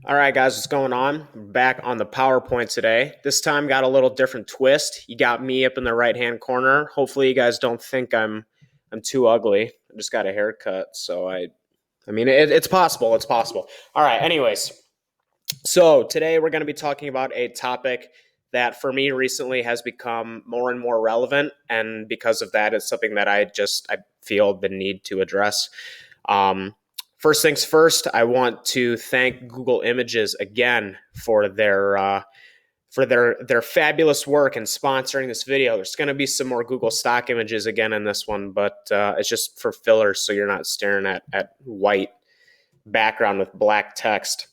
All right, guys, what's going on? We're back on the PowerPoint today. This time got a little different twist. You got me up in the right-hand corner. Hopefully you guys don't think I'm too ugly. I just got a haircut, so it's possible. It's possible. All right, anyways. So today we're going to be talking about a topic that for me recently has become more and more relevant, and because of that, it's something that I feel the need to address. First things first, I want to thank Google Images again for their fabulous work in sponsoring this video. There's going to be some more Google stock images again in this one, but it's just for fillers, so you're not staring at white background with black text.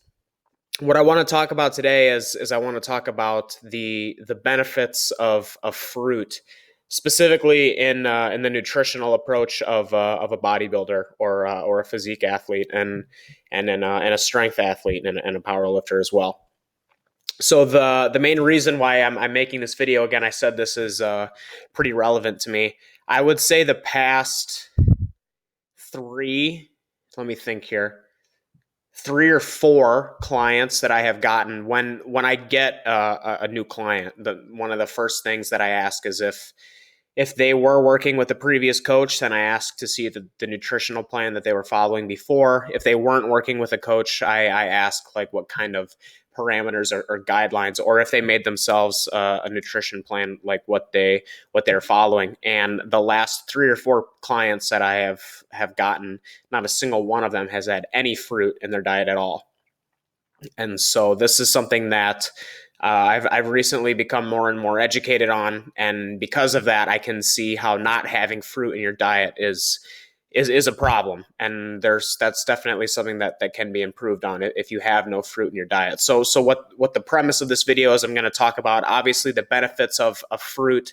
What I want to talk about today is I want to talk about the benefits of fruit, specifically in the nutritional approach of a bodybuilder or a physique athlete and a strength athlete and a power lifter as well. So the main reason why I'm making this video, again, I said this is pretty relevant to me. I would say the past three, let me think here, 3 or 4 clients that I have gotten when I get a new client, one of the first things that I ask is if they were working with a previous coach, then I ask to see the nutritional plan that they were following before. If they weren't working with a coach, I ask like what kind of parameters or guidelines, or if they made themselves a nutrition plan, like what they're following. And the last 3 or 4 clients that I have gotten, not a single one of them has had any fruit in their diet at all. And so this is something that I've recently become more and more educated on, and because of that, I can see how not having fruit in your diet is a problem, and that's definitely something that can be improved on if you have no fruit in your diet. So what the premise of this video is, I'm going to talk about obviously the benefits of fruit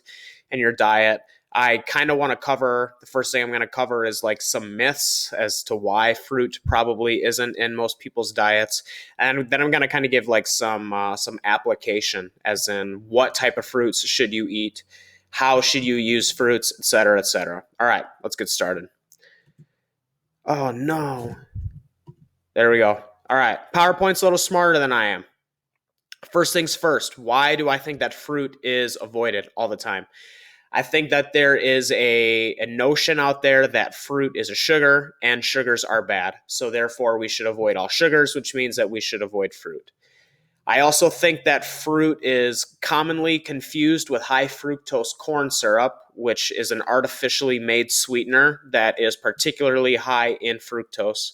in your diet. I kind of want to cover, the first thing I'm going to cover is like some myths as to why fruit probably isn't in most people's diets. And then I'm going to kind of give like some application, as in what type of fruits should you eat, how should you use fruits, et cetera, et cetera. All right, let's get started. Oh no. There we go. All right, PowerPoint's a little smarter than I am. First things first, why do I think that fruit is avoided all the time? I think that there is a notion out there that fruit is a sugar and sugars are bad. So therefore we should avoid all sugars, which means that we should avoid fruit. I also think that fruit is commonly confused with high fructose corn syrup, which is an artificially made sweetener that is particularly high in fructose.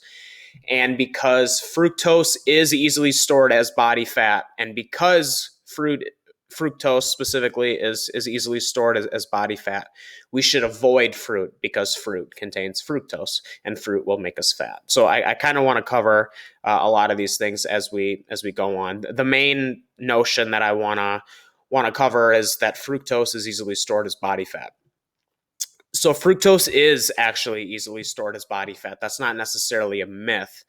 And because fructose is easily stored as body fat, and because fructose specifically is easily stored as body fat, we should avoid fruit because fruit contains fructose and fruit will make us fat. So I kind of want to cover a lot of these things as we go on. The main notion that I want to cover is that fructose is easily stored as body fat. So fructose is actually easily stored as body fat. That's not necessarily a myth.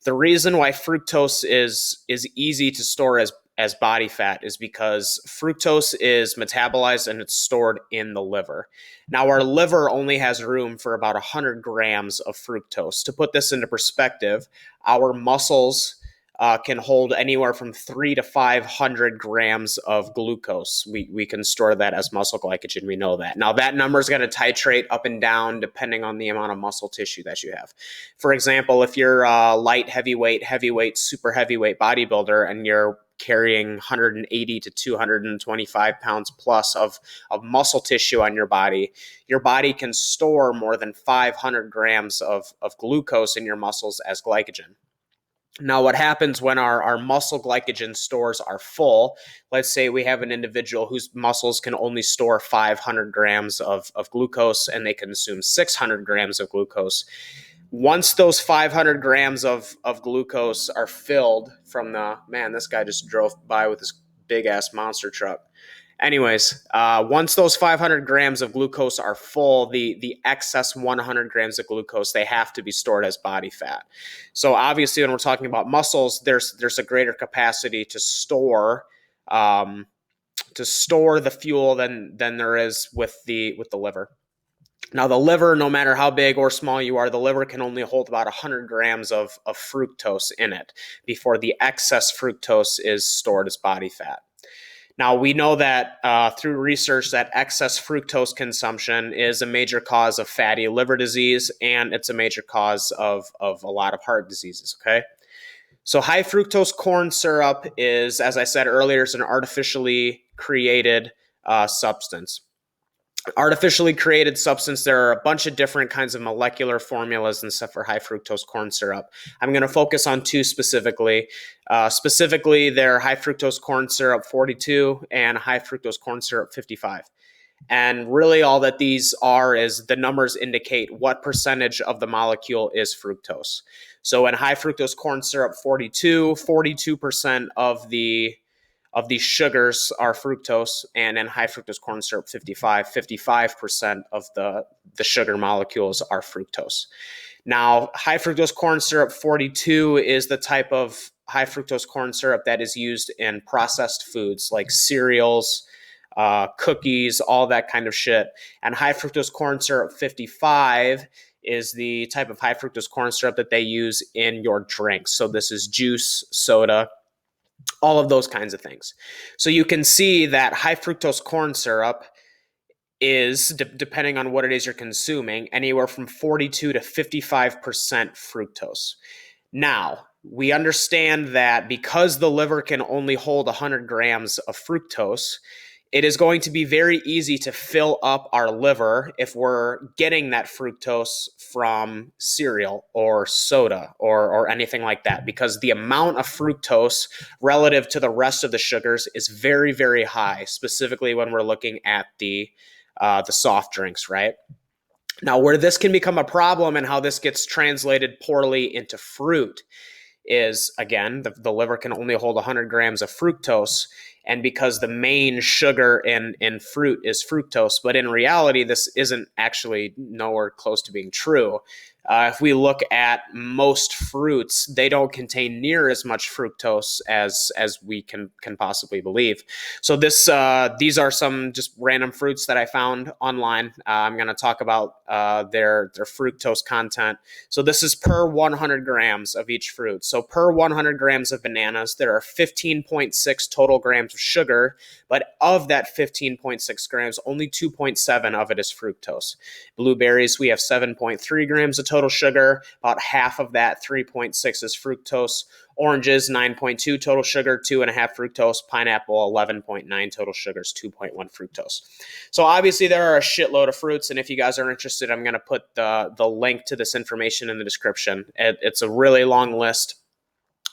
The reason why fructose is easy to store as body fat is because fructose is metabolized and it's stored in the liver. Now, our liver only has room for about 100 grams of fructose. To put this into perspective, our muscles can hold anywhere from 300 to 500 grams of glucose. We can store that as muscle glycogen. We know that. Now, that number is going to titrate up and down depending on the amount of muscle tissue that you have. For example, if you're a light, heavyweight, super heavyweight bodybuilder and you're carrying 180 to 225 pounds plus of muscle tissue on your body can store more than 500 grams of glucose in your muscles as glycogen. Now, what happens when our muscle glycogen stores are full? Let's say we have an individual whose muscles can only store 500 grams of glucose and they consume 600 grams of glucose. Once those 500 grams of glucose are filled from this guy just drove by with this big ass monster truck. Anyways, once those 500 grams of glucose are full, the excess 100 grams of glucose, they have to be stored as body fat. So obviously, when we're talking about muscles, there's a greater capacity to store the fuel than there is with the liver. Now, the liver, no matter how big or small you are, the liver can only hold about 100 grams of fructose in it before the excess fructose is stored as body fat. Now, we know that through research that excess fructose consumption is a major cause of fatty liver disease, and it's a major cause of a lot of heart diseases, okay? So high fructose corn syrup is, as I said earlier, is an artificially created substance. Artificially created substance, there are a bunch of different kinds of molecular formulas and stuff for high fructose corn syrup. I'm going to focus on two specifically. Specifically, they're high fructose corn syrup 42 and high fructose corn syrup 55. And really all that these are is the numbers indicate what percentage of the molecule is fructose. So in high fructose corn syrup 42, 42% of these sugars are fructose, and in high fructose corn syrup 55% of the sugar molecules are fructose. Now, high fructose corn syrup 42 is the type of high fructose corn syrup that is used in processed foods like cereals, cookies, all that kind of shit. And high fructose corn syrup 55 is the type of high fructose corn syrup that they use in your drinks. So this is juice, soda, all of those kinds of things. So you can see that high fructose corn syrup is, depending on what it is you're consuming, anywhere from 42 to 55% fructose. Now, we understand that because the liver can only hold 100 grams of fructose, it is going to be very easy to fill up our liver if we're getting that fructose from cereal or soda or anything like that, because the amount of fructose relative to the rest of the sugars is very, very high, specifically when we're looking at the soft drinks, right? Now, where this can become a problem and how this gets translated poorly into fruit is, again, the liver can only hold 100 grams of fructose, and because the main sugar in fruit is fructose, but in reality, this isn't actually nowhere close to being true. If we look at most fruits, they don't contain near as much fructose as we can possibly believe. So these are some just random fruits that I found online. I'm going to talk about their fructose content. So this is per 100 grams of each fruit. So per 100 grams of bananas, there are 15.6 total grams of sugar, but of that 15.6 grams, only 2.7 of it is fructose. Blueberries, we have 7.3 grams of total sugar. About half of that, 3.6, is fructose. Oranges, 9.2 total sugar, 2.5 fructose. Pineapple, 11.9 total sugars, 2.1 fructose. So obviously there are a shitload of fruits, and if you guys are interested, I'm going to put the link to this information in the description. It's a really long list.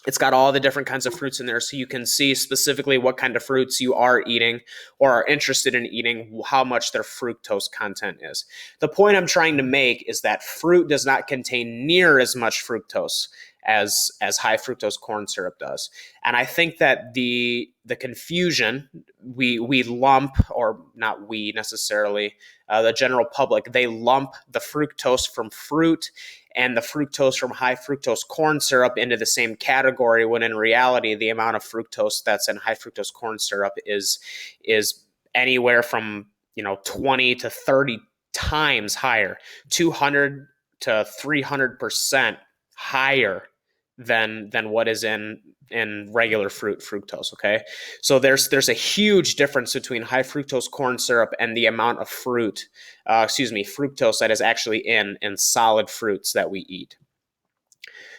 It's got all the different kinds of fruits in there, so you can see specifically what kind of fruits you are eating or are interested in eating, how much their fructose content is. The point I'm trying to make is that fruit does not contain near as much fructose as high fructose corn syrup does. And I think that the confusion, we lump, or not we necessarily, the general public, they lump the fructose from fruit and the fructose from high fructose corn syrup into the same category, when in reality, the amount of fructose that's in high fructose corn syrup is anywhere from 20 to 30 times higher, 200 to 300% higher than what is in regular fructose. Okay, so there's a huge difference between high fructose corn syrup and the amount of fructose that is actually in solid fruits that we eat.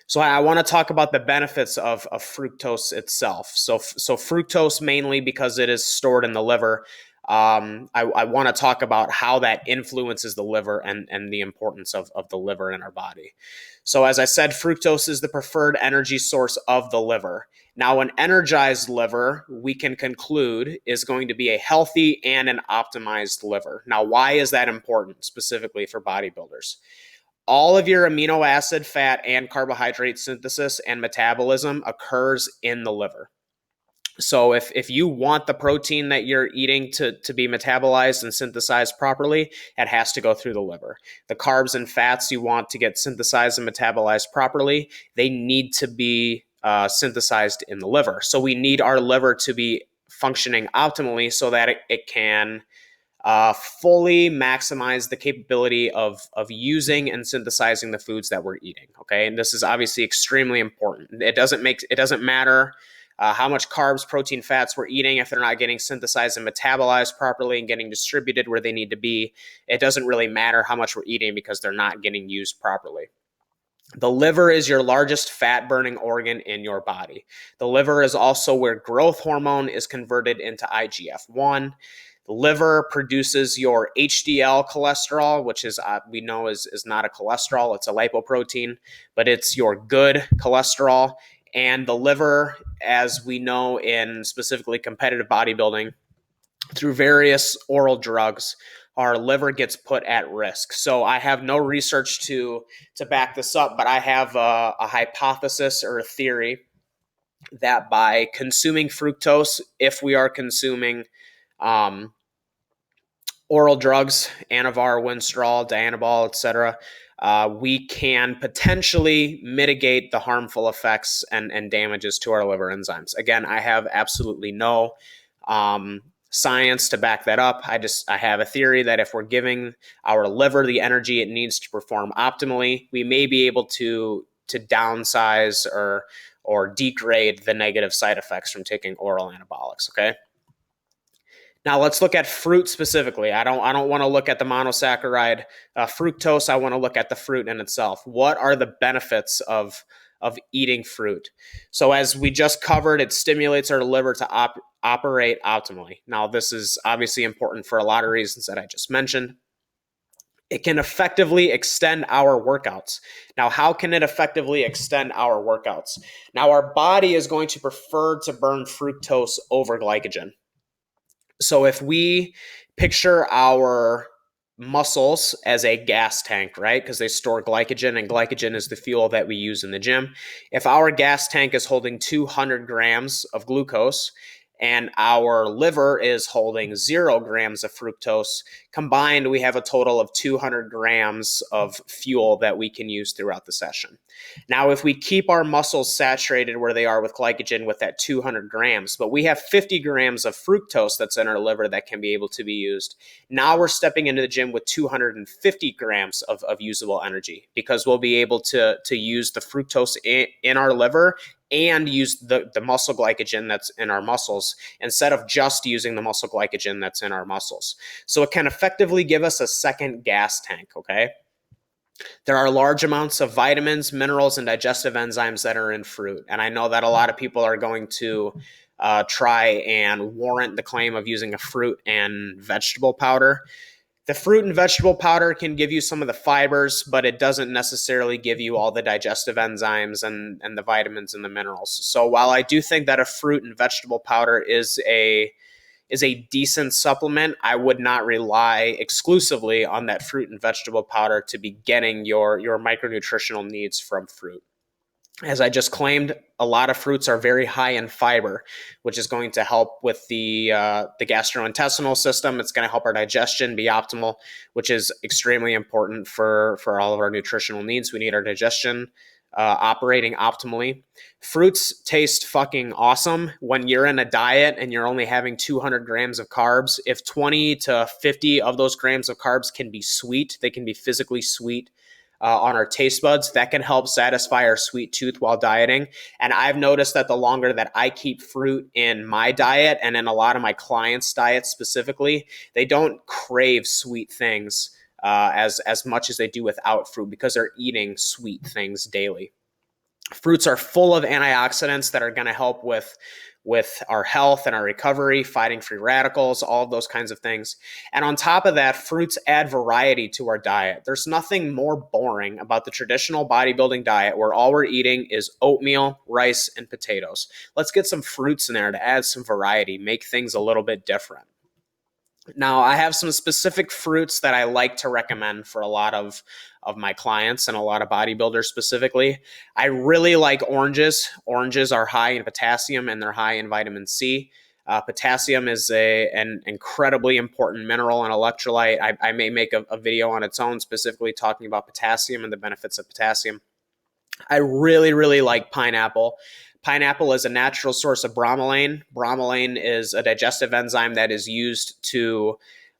So I want to talk about the benefits of fructose itself. So fructose, mainly because it is stored in the liver. I want to talk about how that influences the liver and the importance of the liver in our body. So as I said, fructose is the preferred energy source of the liver. Now, an energized liver, we can conclude, is going to be a healthy and an optimized liver. Now, why is that important specifically for bodybuilders? All of your amino acid, fat, and carbohydrate synthesis and metabolism occurs in the liver. So if you want the protein that you're eating to be metabolized and synthesized properly, it has to go through the liver. The carbs and fats you want to get synthesized and metabolized properly, they need to be synthesized in the liver. So we need our liver to be functioning optimally so that it can fully maximize the capability of using and synthesizing the foods that we're eating. Okay, and this is obviously extremely important. It doesn't matter how much carbs, protein, fats we're eating if they're not getting synthesized and metabolized properly and getting distributed where they need to be. It doesn't really matter how much we're eating because they're not getting used properly. The liver is your largest fat-burning organ in your body. The liver is also where growth hormone is converted into IGF-1. The liver produces your HDL cholesterol, which is we know is not a cholesterol, it's a lipoprotein, but it's your good cholesterol. And the liver, as we know in specifically competitive bodybuilding, through various oral drugs, our liver gets put at risk. So I have no research to back this up, but I have a hypothesis or a theory that by consuming fructose, if we are consuming oral drugs, Anavar, Winstrol, Dianabol, etc., we can potentially mitigate the harmful effects and damages to our liver enzymes. Again, I have absolutely no science to back that up. I have a theory that if we're giving our liver the energy it needs to perform optimally, we may be able to downsize or degrade the negative side effects from taking oral anabolics. Okay. Now let's look at fruit specifically. I don't want to look at the monosaccharide fructose. I want to look at the fruit in itself. What are the benefits of eating fruit? So as we just covered, it stimulates our liver to operate optimally. Now this is obviously important for a lot of reasons that I just mentioned. It can effectively extend our workouts. Now, how can it effectively extend our workouts? Now, our body is going to prefer to burn fructose over glycogen. So if we picture our muscles as a gas tank, right? Because they store glycogen, and glycogen is the fuel that we use in the gym. If our gas tank is holding 200 grams of glucose and our liver is holding 0 grams of fructose, combined, we have a total of 200 grams of fuel that we can use throughout the session. Now, if we keep our muscles saturated where they are with glycogen with that 200 grams, but we have 50 grams of fructose that's in our liver that can be able to be used, now we're stepping into the gym with 250 grams of usable energy, because we'll be able to use the fructose in our liver and use the muscle glycogen that's in our muscles instead of just using the muscle glycogen that's in our muscles. So it can effectively give us a second gas tank, okay? There are large amounts of vitamins, minerals, and digestive enzymes that are in fruit. And I know that a lot of people are going to try and warrant the claim of using a fruit and vegetable powder. The fruit and vegetable powder can give you some of the fibers, but it doesn't necessarily give you all the digestive enzymes and the vitamins and the minerals. So while I do think that a fruit and vegetable powder is a decent supplement, I would not rely exclusively on that fruit and vegetable powder to be getting your micronutritional needs from fruit. As I just claimed, a lot of fruits are very high in fiber, which is going to help with the gastrointestinal system. It's going to help our digestion be optimal, which is extremely important for all of our nutritional needs. We need our digestion operating optimally. Fruits taste fucking awesome when you're in a diet and you're only having 200 grams of carbs. If 20 to 50 of those grams of carbs can be sweet, they can be physically sweet on our taste buds, that can help satisfy our sweet tooth while dieting. And I've noticed that the longer that I keep fruit in my diet and in a lot of my clients' diets specifically, they don't crave sweet things as much as they do without fruit, because they're eating sweet things daily. Fruits are full of antioxidants that are going to help with our health and our recovery, fighting free radicals, all of those kinds of things. And on top of that, fruits add variety to our diet. There's nothing more boring about the traditional bodybuilding diet where all we're eating is oatmeal, rice, and potatoes. Let's get some fruits in there to add some variety, make things a little bit different. Now, I have some specific fruits that I like to recommend for a lot of my clients and a lot of bodybuilders specifically. I really like oranges. Oranges are high in potassium and they're high in vitamin C. Potassium is an incredibly important mineral and electrolyte. I may make a video on its own specifically talking about potassium and the benefits of potassium. I really, really like pineapple. Pineapple is a natural source of bromelain. Bromelain is a digestive enzyme that is used to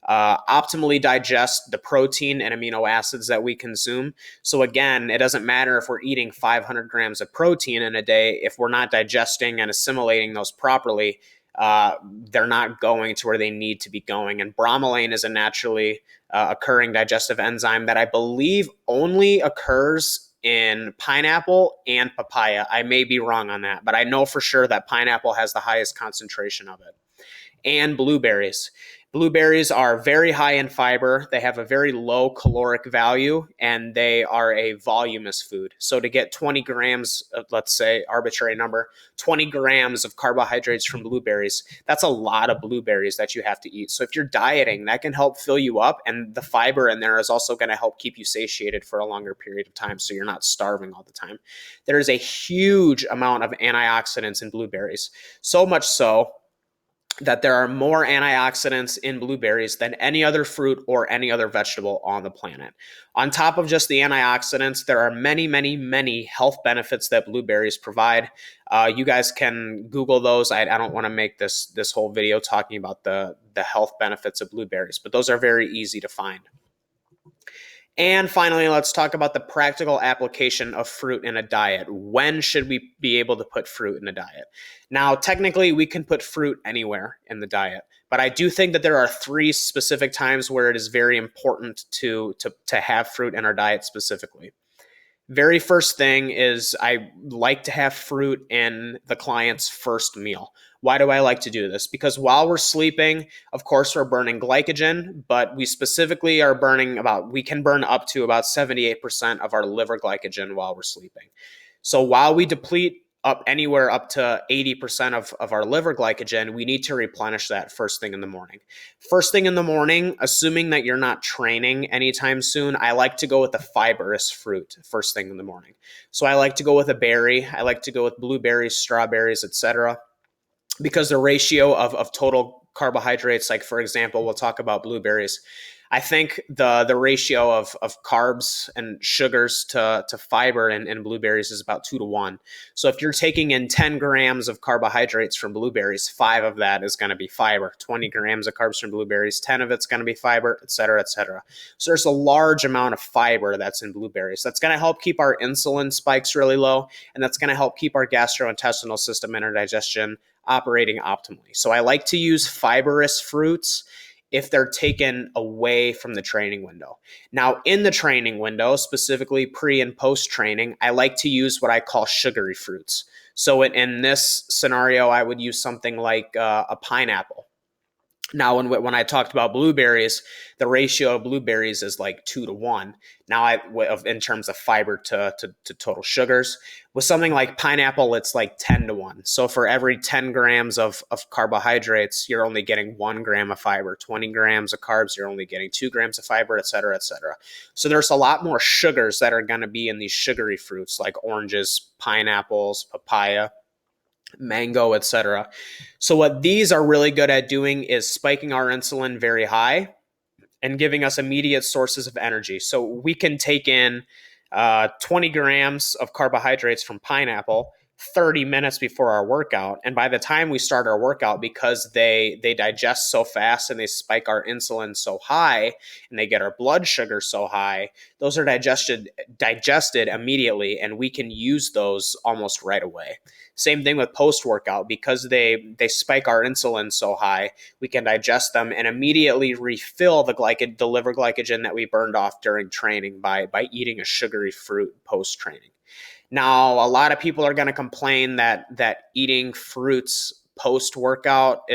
optimally digest the protein and amino acids that we consume. So again, it doesn't matter if we're eating 500 grams of protein in a day. If we're not digesting and assimilating those properly, they're not going to where they need to be going. And bromelain is a naturally occurring digestive enzyme that I believe only occurs in pineapple and papaya. I may be wrong on that, but I know for sure that pineapple has the highest concentration of it. And blueberries. Blueberries are very high in fiber. They have a very low caloric value, and they are a voluminous food. So to get 20 grams of, let's say, arbitrary number, 20 grams of carbohydrates from blueberries, that's a lot of blueberries that you have to eat. So if you're dieting, that can help fill you up, and the fiber in there is also going to help keep you satiated for a longer period of time, so you're not starving all the time. There is a huge amount of antioxidants in blueberries, so much so that there are more antioxidants in blueberries than any other fruit or any other vegetable on the planet. On top of just the antioxidants, there are many, many, many health benefits that blueberries provide. You guys can Google those. I don't want to make this whole video talking about the health benefits of blueberries, but those are very easy to find. And finally, let's talk about the practical application of fruit in a diet. When should we be able to put fruit in a diet? Now, technically, we can put fruit anywhere in the diet, but I do think that there are 3 specific times where it is very important to have fruit in our diet specifically. Very first thing is I like to have fruit in the client's first meal. Why do I like to do this? Because while we're sleeping, of course, we're burning glycogen, but we specifically are we can burn up to about 78% of our liver glycogen while we're sleeping. So while we deplete up anywhere up to 80% of our liver glycogen, we need to replenish that first thing in the morning. First thing in the morning, assuming that you're not training anytime soon, I like to go with a fibrous fruit first thing in the morning. So I like to go with a berry. I like to go with blueberries, strawberries, etc., because the ratio of total carbohydrates, like for example, we'll talk about blueberries. I think the ratio of carbs and sugars to fiber in blueberries is about 2 to 1. So if you're taking in 10 grams of carbohydrates from blueberries, 5 of that is going to be fiber. 20 grams of carbs from blueberries, 10 of it's going to be fiber, et cetera, et cetera. So there's a large amount of fiber that's in blueberries. That's going to help keep our insulin spikes really low, and that's going to help keep our gastrointestinal system and our digestion operating optimally. So I like to use fibrous fruits if they're taken away from the training window. Now, in the training window, specifically pre and post training, I like to use what I call sugary fruits. So in this scenario, I would use something like a pineapple. Now, when I talked about blueberries, the ratio of blueberries is like 2 to 1. Now, in terms of fiber to total sugars, with something like pineapple, it's like 10 to 1. So for every 10 grams of carbohydrates, you're only getting 1 gram of fiber. 20 grams of carbs, you're only getting 2 grams of fiber, et cetera, et cetera. So there's a lot more sugars that are going to be in these sugary fruits like oranges, pineapples, papaya, mango, etc. So what these are really good at doing is spiking our insulin very high and giving us immediate sources of energy. So we can take in 20 grams of carbohydrates from pineapple 30 minutes before our workout. And by the time we start our workout, because they digest so fast and they spike our insulin so high and they get our blood sugar so high, those are digested immediately, and we can use those almost right away. Same thing with post-workout. Because they spike our insulin so high, we can digest them and immediately refill the liver glycogen that we burned off during training by eating a sugary fruit post-training. Now, a lot of people are going to complain that eating fruits post-workout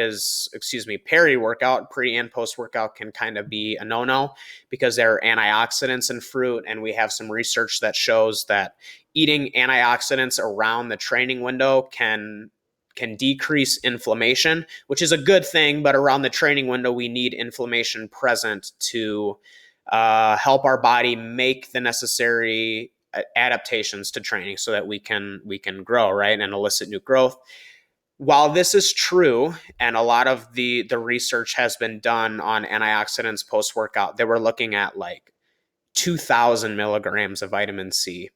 peri-workout, pre and post-workout can kind of be a no-no because there are antioxidants in fruit, and we have some research that shows that eating antioxidants around the training window can decrease inflammation, which is a good thing, but around the training window, we need inflammation present to help our body make the necessary adaptations to training so that we can grow, right, and elicit new growth. While this is true, and a lot of the research has been done on antioxidants post-workout, they were looking at like 2,000 milligrams of vitamin C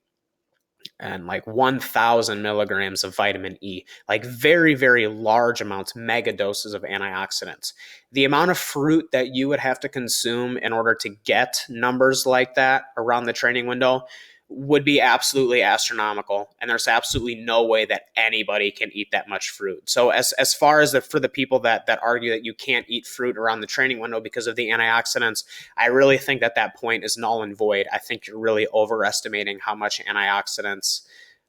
and like 1,000 milligrams of vitamin E, like very, very large amounts, mega doses of antioxidants. The amount of fruit that you would have to consume in order to get numbers like that around the training window would be absolutely astronomical, and there's absolutely no way that anybody can eat that much fruit. So as far as for the people that argue that you can't eat fruit around the training window because of the antioxidants, I really think that point is null and void. I think you're really overestimating how much antioxidants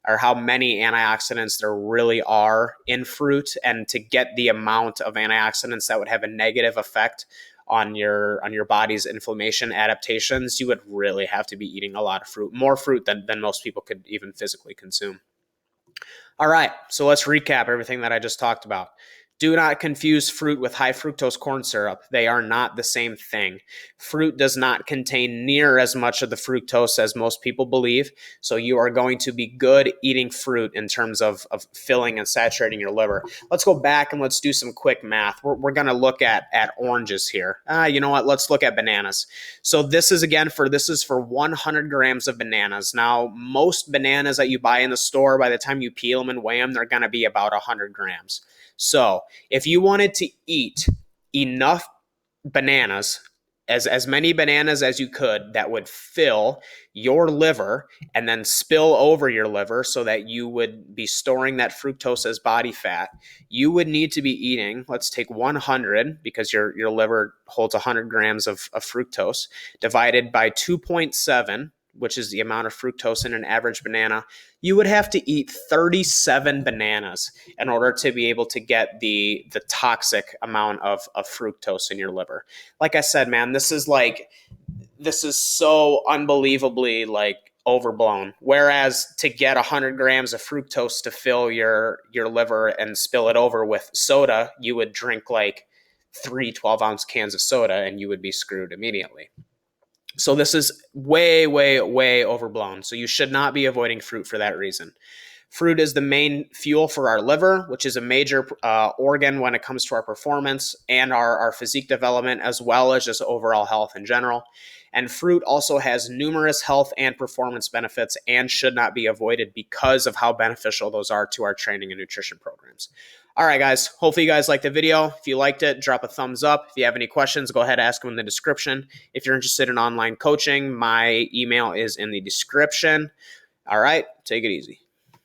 or how many antioxidants there really are in fruit, and to get the amount of antioxidants that would have a negative effect on your body's inflammation adaptations, you would really have to be eating a lot of fruit, more fruit than most people could even physically consume. All right, so let's recap everything that I just talked about. Do not confuse fruit with high fructose corn syrup. They are not the same thing. Fruit does not contain near as much of the fructose as most people believe, so you are going to be good eating fruit in terms of filling and saturating your liver. Let's go back and let's do some quick math. We're going to look at oranges here. You know what? Let's look at bananas. So this is for 100 grams of bananas. Now, most bananas that you buy in the store, by the time you peel them and weigh them, they're going to be about 100 grams. So if you wanted to eat enough bananas, as many bananas as you could, that would fill your liver and then spill over your liver so that you would be storing that fructose as body fat, you would need to be eating, let's take 100, because your liver holds 100 grams of fructose, divided by 2.7, which is the amount of fructose in an average banana. You would have to eat 37 bananas in order to be able to get the toxic amount of fructose in your liver. Like I said, man, this is so unbelievably like overblown. Whereas to get 100 grams of fructose to fill your liver and spill it over with soda, you would drink like 3 12-ounce cans of soda and you would be screwed immediately. So this is way, way, way overblown. So you should not be avoiding fruit for that reason. Fruit is the main fuel for our liver, which is a major organ when it comes to our performance and our physique development, as well as just overall health in general. And fruit also has numerous health and performance benefits and should not be avoided because of how beneficial those are to our training and nutrition programs. All right, guys. Hopefully you guys liked the video. If you liked it, drop a thumbs up. If you have any questions, go ahead and ask them in the description. If you're interested in online coaching, my email is in the description. All right, take it easy.